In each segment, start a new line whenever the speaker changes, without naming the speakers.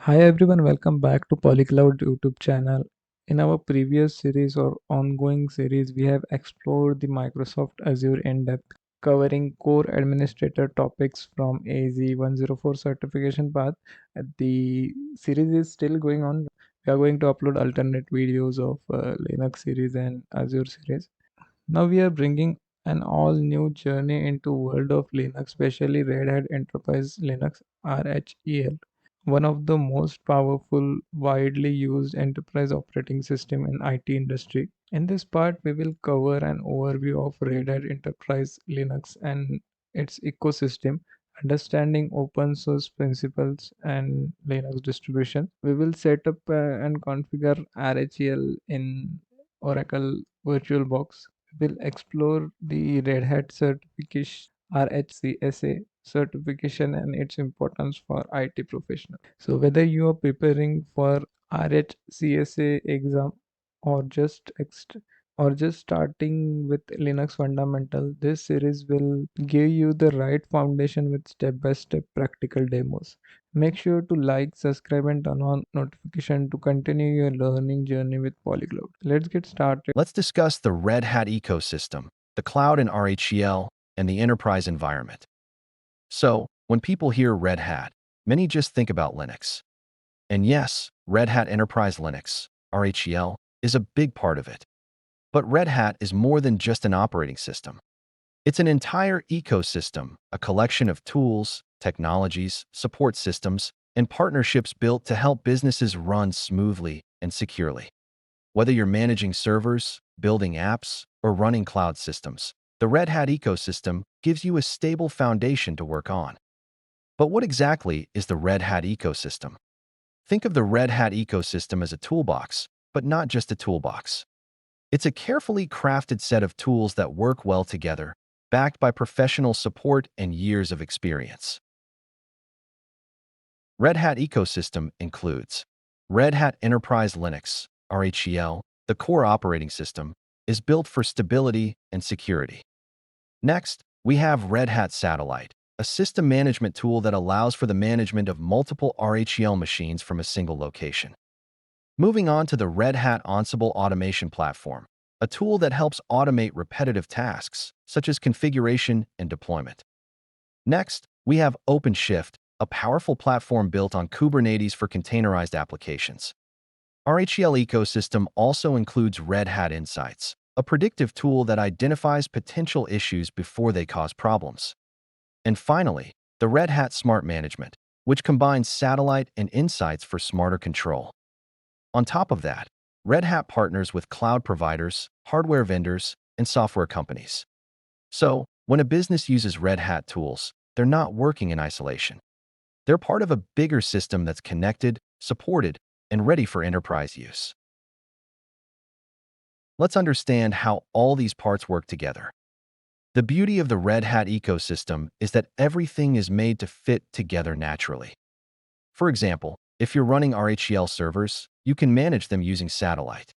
Hi everyone, welcome back to PolyCloud YouTube channel. In our previous series or ongoing series, we have explored the Microsoft Azure in depth, covering core administrator topics from AZ104 certification path. The series is still going on. We are going to upload alternate videos of Linux series and Azure series. Now we are bringing an all new journey into world of Linux, especially Red Hat Enterprise Linux RHEL, one of the most powerful, widely used enterprise operating system in IT industry. In this part, we will cover an overview of Red Hat Enterprise Linux and its ecosystem, understanding open source principles and Linux distribution. We will set up and configure RHEL in Oracle VirtualBox. We'll explore the Red Hat certification, RHCSA certification, and its importance for IT professionals. So whether you are preparing for RHCSA exam or just starting with Linux fundamental, this series will give you the right foundation with step-by-step practical demos. Make sure to like, subscribe, and turn on notification to continue your learning journey with Polyglot. Let's get started.
Let's discuss the Red Hat ecosystem, the cloud and RHEL, and the enterprise environment. So, when people hear Red Hat, many just think about Linux. And yes, Red Hat Enterprise Linux, RHEL, is a big part of it. But Red Hat is more than just an operating system. It's an entire ecosystem, a collection of tools, technologies, support systems, and partnerships built to help businesses run smoothly and securely. Whether you're managing servers, building apps, or running cloud systems, the Red Hat ecosystem gives you a stable foundation to work on. But what exactly is the Red Hat ecosystem? Think of the Red Hat ecosystem as a toolbox, but not just a toolbox. It's a carefully crafted set of tools that work well together, backed by professional support and years of experience. Red Hat ecosystem includes Red Hat Enterprise Linux, RHEL, the core operating system, is built for stability and security. Next, we have Red Hat Satellite, a system management tool that allows for the management of multiple RHEL machines from a single location. Moving on to the Red Hat Ansible Automation Platform, a tool that helps automate repetitive tasks, such as configuration and deployment. Next, we have OpenShift, a powerful platform built on Kubernetes for containerized applications. RHEL ecosystem also includes Red Hat Insights, a predictive tool that identifies potential issues before they cause problems. And finally, the Red Hat Smart Management, which combines satellite and insights for smarter control. On top of that, Red Hat partners with cloud providers, hardware vendors, and software companies. So, when a business uses Red Hat tools, they're not working in isolation. They're part of a bigger system that's connected, supported, and ready for enterprise use. Let's understand how all these parts work together. The beauty of the Red Hat ecosystem is that everything is made to fit together naturally. For example, if you're running RHEL servers, you can manage them using Satellite.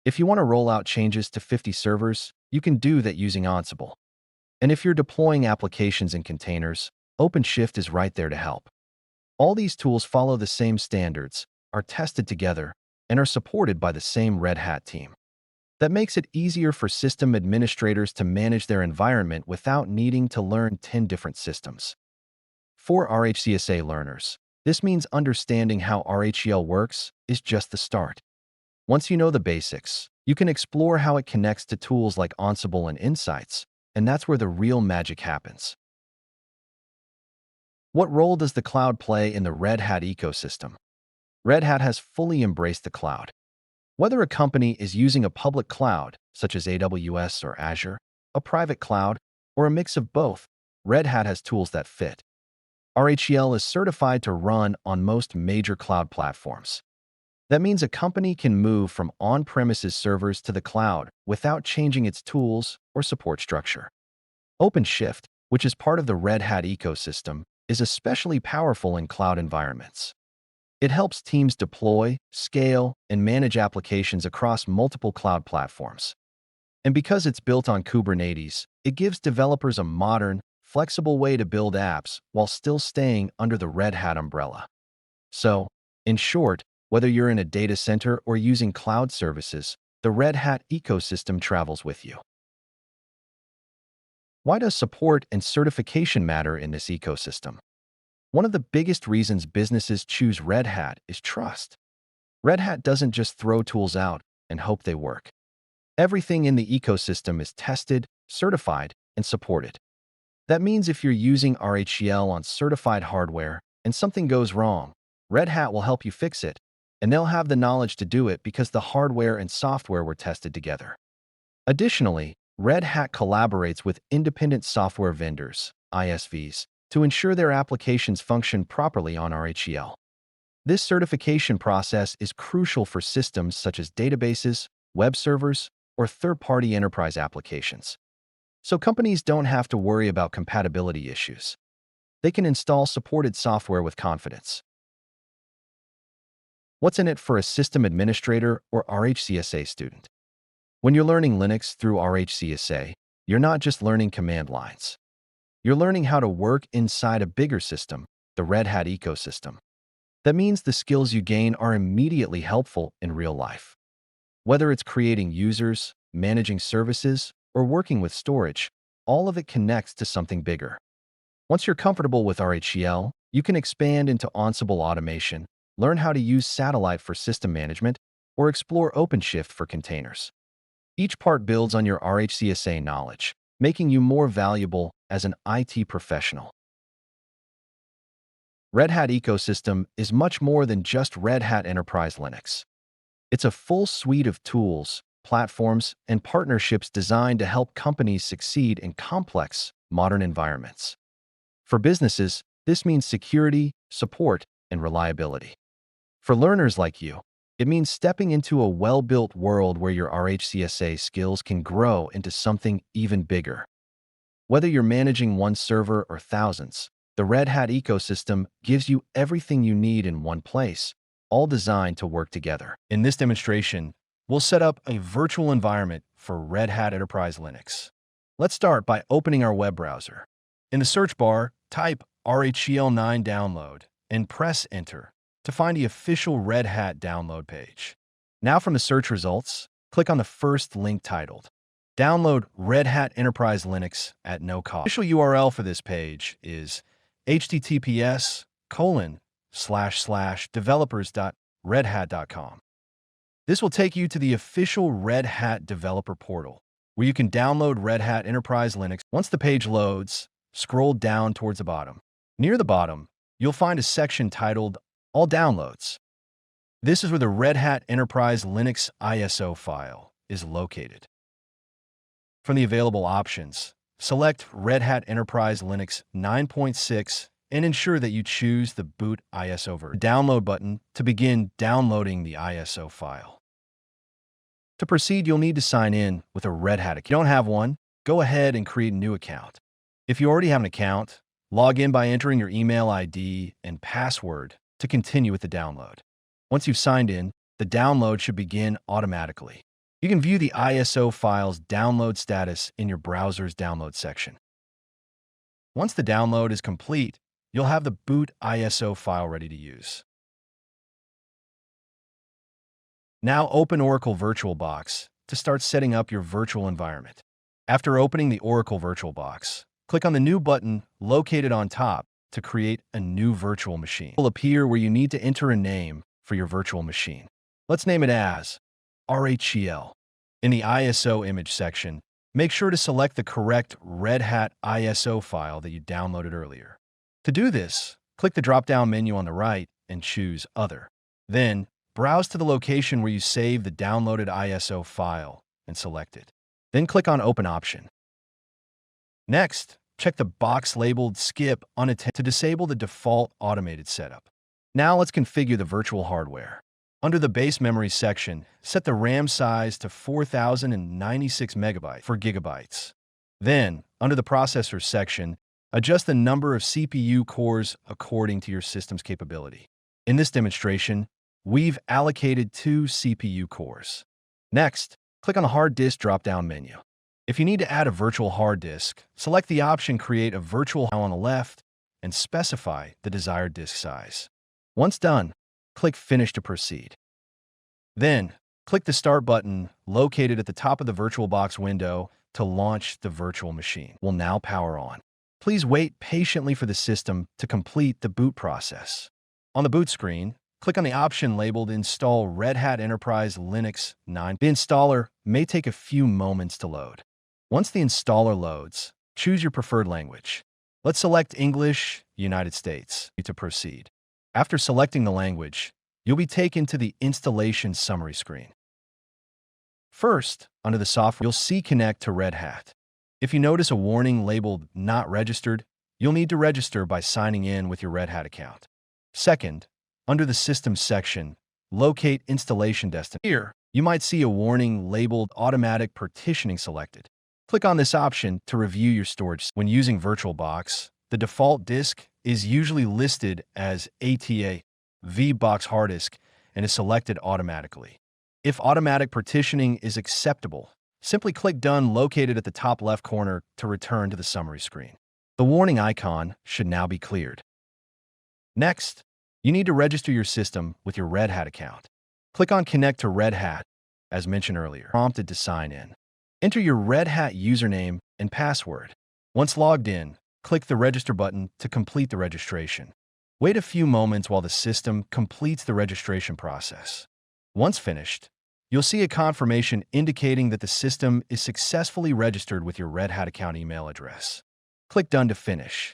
If you want to roll out changes to 50 servers, you can do that using Ansible. And if you're deploying applications in containers, OpenShift is right there to help. All these tools follow the same standards, are tested together, and are supported by the same Red Hat team. That makes it easier for system administrators to manage their environment without needing to learn 10 different systems. For RHCSA learners, this means understanding how RHEL works is just the start. Once you know the basics, you can explore how it connects to tools like Ansible and Insights, and that's where the real magic happens. What role does the cloud play in the Red Hat ecosystem? Red Hat has fully embraced the cloud. Whether a company is using a public cloud, such as AWS or Azure, a private cloud, or a mix of both, Red Hat has tools that fit. RHEL is certified to run on most major cloud platforms. That means a company can move from on-premises servers to the cloud without changing its tools or support structure. OpenShift, which is part of the Red Hat ecosystem, is especially powerful in cloud environments. It helps teams deploy, scale, and manage applications across multiple cloud platforms. And because it's built on Kubernetes, it gives developers a modern, flexible way to build apps while still staying under the Red Hat umbrella. So, In short, whether you're in a data center or using cloud services, the Red Hat ecosystem travels with you. Why does support and certification matter in this ecosystem? One of the biggest reasons businesses choose Red Hat is trust. Red Hat doesn't just throw tools out and hope they work. Everything in the ecosystem is tested, certified, and supported. That means if you're using RHEL on certified hardware and something goes wrong, Red Hat will help you fix it, and they'll have the knowledge to do it because the hardware and software were tested together. Additionally, Red Hat collaborates with independent software vendors, ISVs, to ensure their applications function properly on RHEL. This certification process is crucial for systems such as databases, web servers, or third-party enterprise applications. So companies don't have to worry about compatibility issues. They can install supported software with confidence. What's in it for a system administrator or RHCSA student? When you're learning Linux through RHCSA, you're not just learning command lines. You're learning how to work inside a bigger system, the Red Hat ecosystem. That means the skills you gain are immediately helpful in real life. Whether it's creating users, managing services, or working with storage, all of it connects to something bigger. Once you're comfortable with RHEL, you can expand into Ansible automation, learn how to use Satellite for system management, or explore OpenShift for containers. Each part builds on your RHCSA knowledge, making you more valuable as an IT professional. Red Hat ecosystem is much more than just Red Hat Enterprise Linux. It's a full suite of tools, platforms, and partnerships designed to help companies succeed in complex, modern environments. For businesses, this means security, support, and reliability. For learners like you, it means stepping into a well-built world where your RHCSA skills can grow into something even bigger. Whether you're managing one server or thousands, the Red Hat ecosystem gives you everything you need in one place, all designed to work together. In this demonstration, we'll set up a virtual environment for Red Hat Enterprise Linux. Let's start by opening our web browser. In the search bar, type RHEL9 download and press enter to find the official Red Hat download page. Now from the search results, click on the first link titled Download Red Hat Enterprise Linux at no cost. The official URL for this page is https://developers.redhat.com. This will take you to the official Red Hat developer portal, where you can download Red Hat Enterprise Linux. Once the page loads, scroll down towards the bottom. Near the bottom, you'll find a section titled All Downloads. This is where the Red Hat Enterprise Linux ISO file is located. From the available options, select Red Hat Enterprise Linux 9.6 and ensure that you choose the boot ISO version. Download button to begin downloading the ISO file. To proceed, you'll need to sign in with a Red Hat account. If you don't have one, go ahead and create a new account. If you already have an account, log in by entering your email ID and password to continue with the download. Once you've signed in, the download should begin automatically. You can view the ISO file's download status in your browser's download section. Once the download is complete, you'll have the boot ISO file ready to use. Now open Oracle VirtualBox to start setting up your virtual environment. After opening the Oracle VirtualBox, click on the New button located on top to create a new virtual machine. It will appear where you need to enter a name for your virtual machine. Let's name it as RHEL. In the ISO image section, make sure to select the correct Red Hat ISO file that you downloaded earlier. To do this, click the drop-down menu on the right and choose Other. Then, browse to the location where you save the downloaded ISO file and select it. Then click on Open option. Next, check the box labeled Skip Unattended to disable the default automated setup. Now let's configure the virtual hardware. Under the base memory section, set the RAM size to 4096 megabytes for gigabytes. Then, under the processor section, adjust the number of CPU cores according to your system's capability. In this demonstration, we've allocated 2 CPU cores. Next, click on the hard disk drop-down menu. If you need to add a virtual hard disk, select the option Create a Virtual on the left and specify the desired disk size. Once done, click Finish to proceed. Then, click the Start button located at the top of the VirtualBox window to launch the virtual machine. Will now power on. Please wait patiently for the system to complete the boot process. On the boot screen, click on the option labeled Install Red Hat Enterprise Linux 9. The installer may take a few moments to load. Once the installer loads, choose your preferred language. Let's select English, United States, to proceed. After selecting the language, you'll be taken to the installation summary screen. First, under the software, you'll see Connect to Red Hat. If you notice a warning labeled Not Registered, you'll need to register by signing in with your Red Hat account. Second, under the Systems section, locate Installation Destination. Here, you might see a warning labeled Automatic Partitioning selected. Click on this option to review your storage. When using VirtualBox, the default disk is usually listed as ATA VBox hard disk and is selected automatically. If automatic partitioning is acceptable, simply click Done located at the top left corner to return to the summary screen. The warning icon should now be cleared. Next, you need to register your system with your Red Hat account. Click on Connect to Red Hat, as mentioned earlier. Prompted to sign in. Enter your Red Hat username and password. Once logged in, click the Register button to complete the registration. Wait a few moments while the system completes the registration process. Once finished, you'll see a confirmation indicating that the system is successfully registered with your Red Hat account email address. Click Done to finish.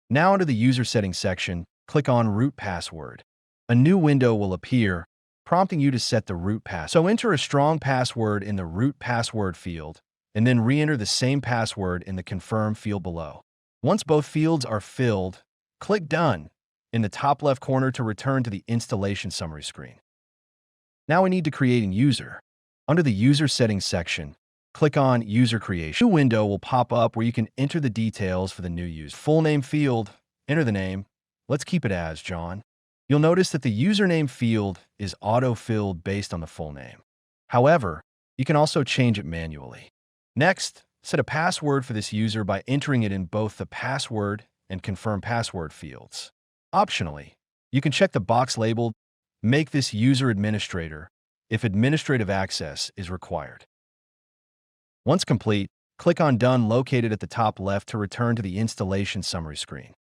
Now under the User Settings section, click on Root Password. A new window will appear, prompting you to set the root password. So enter a strong password in the root password field, and then re-enter the same password in the Confirm field below. Once both fields are filled, click Done in the top left corner to return to the installation summary screen. Now we need to create a user. Under the User Settings section, click on User Creation. A new window will pop up where you can enter the details for the new user. Full name field, enter the name. Let's keep it as John. You'll notice that the username field is auto-filled based on the full name. However, you can also change it manually. Next, set a password for this user by entering it in both the Password and Confirm Password fields. Optionally, you can check the box labeled Make this user administrator if administrative access is required. Once complete, click on Done located at the top left to return to the installation summary screen.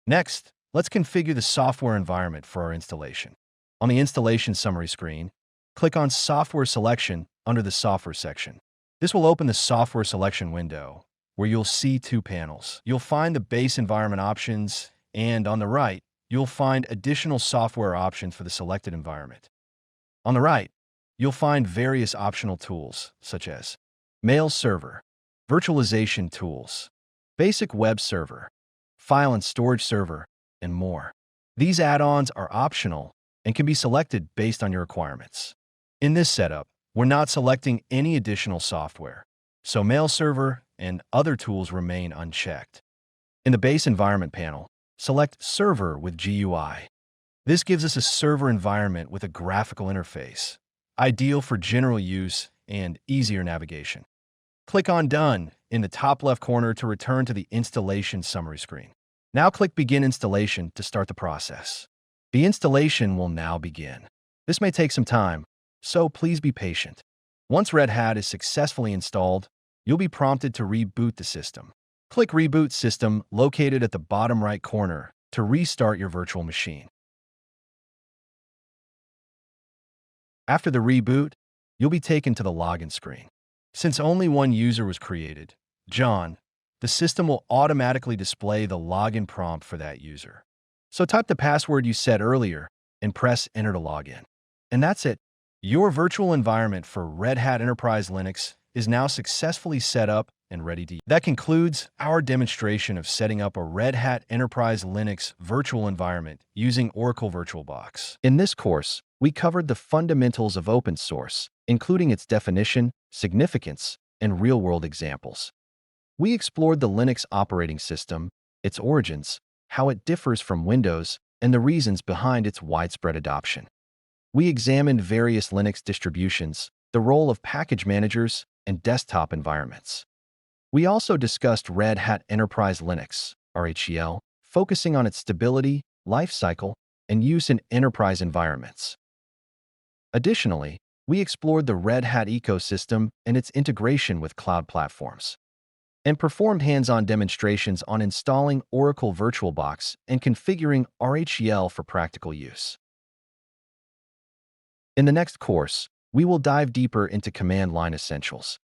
Next, let's configure the software environment for our installation. On the installation summary screen, click on Software Selection under the Software section. This will open the Software Selection window, where you'll see two panels. You'll find the base environment options, and on the right, you'll find additional software options for the selected environment. On the right, you'll find various optional tools, such as Mail Server, Virtualization Tools, Basic Web Server, File and Storage Server, and more. These add-ons are optional and can be selected based on your requirements. In this setup, we're not selecting any additional software, so Mail Server and other tools remain unchecked. In the Base Environment panel, select Server with GUI. This gives us a server environment with a graphical interface, ideal for general use and easier navigation. Click on Done in the top left corner to return to the installation summary screen. Now click Begin Installation to start the process. The installation will now begin. This may take some time, so please be patient. Once Red Hat is successfully installed, you'll be prompted to reboot the system. Click Reboot System located at the bottom right corner to restart your virtual machine. After the reboot, you'll be taken to the login screen. Since only one user was created, John, the system will automatically display the login prompt for that user. So type the password you set earlier and press Enter to log in. And that's it. Your virtual environment for Red Hat Enterprise Linux is now successfully set up and ready to use. That concludes our demonstration of setting up a Red Hat Enterprise Linux virtual environment using Oracle VirtualBox. In this course, we covered the fundamentals of open source, including its definition, significance, and real-world examples. We explored the Linux operating system, its origins, how it differs from Windows, and the reasons behind its widespread adoption. We examined various Linux distributions, the role of package managers, and desktop environments. We also discussed Red Hat Enterprise Linux, RHEL, focusing on its stability, lifecycle, and use in enterprise environments. Additionally, we explored the Red Hat ecosystem and its integration with cloud platforms, and performed hands-on demonstrations on installing Oracle VirtualBox and configuring RHEL for practical use. In the next course, we will dive deeper into command line essentials,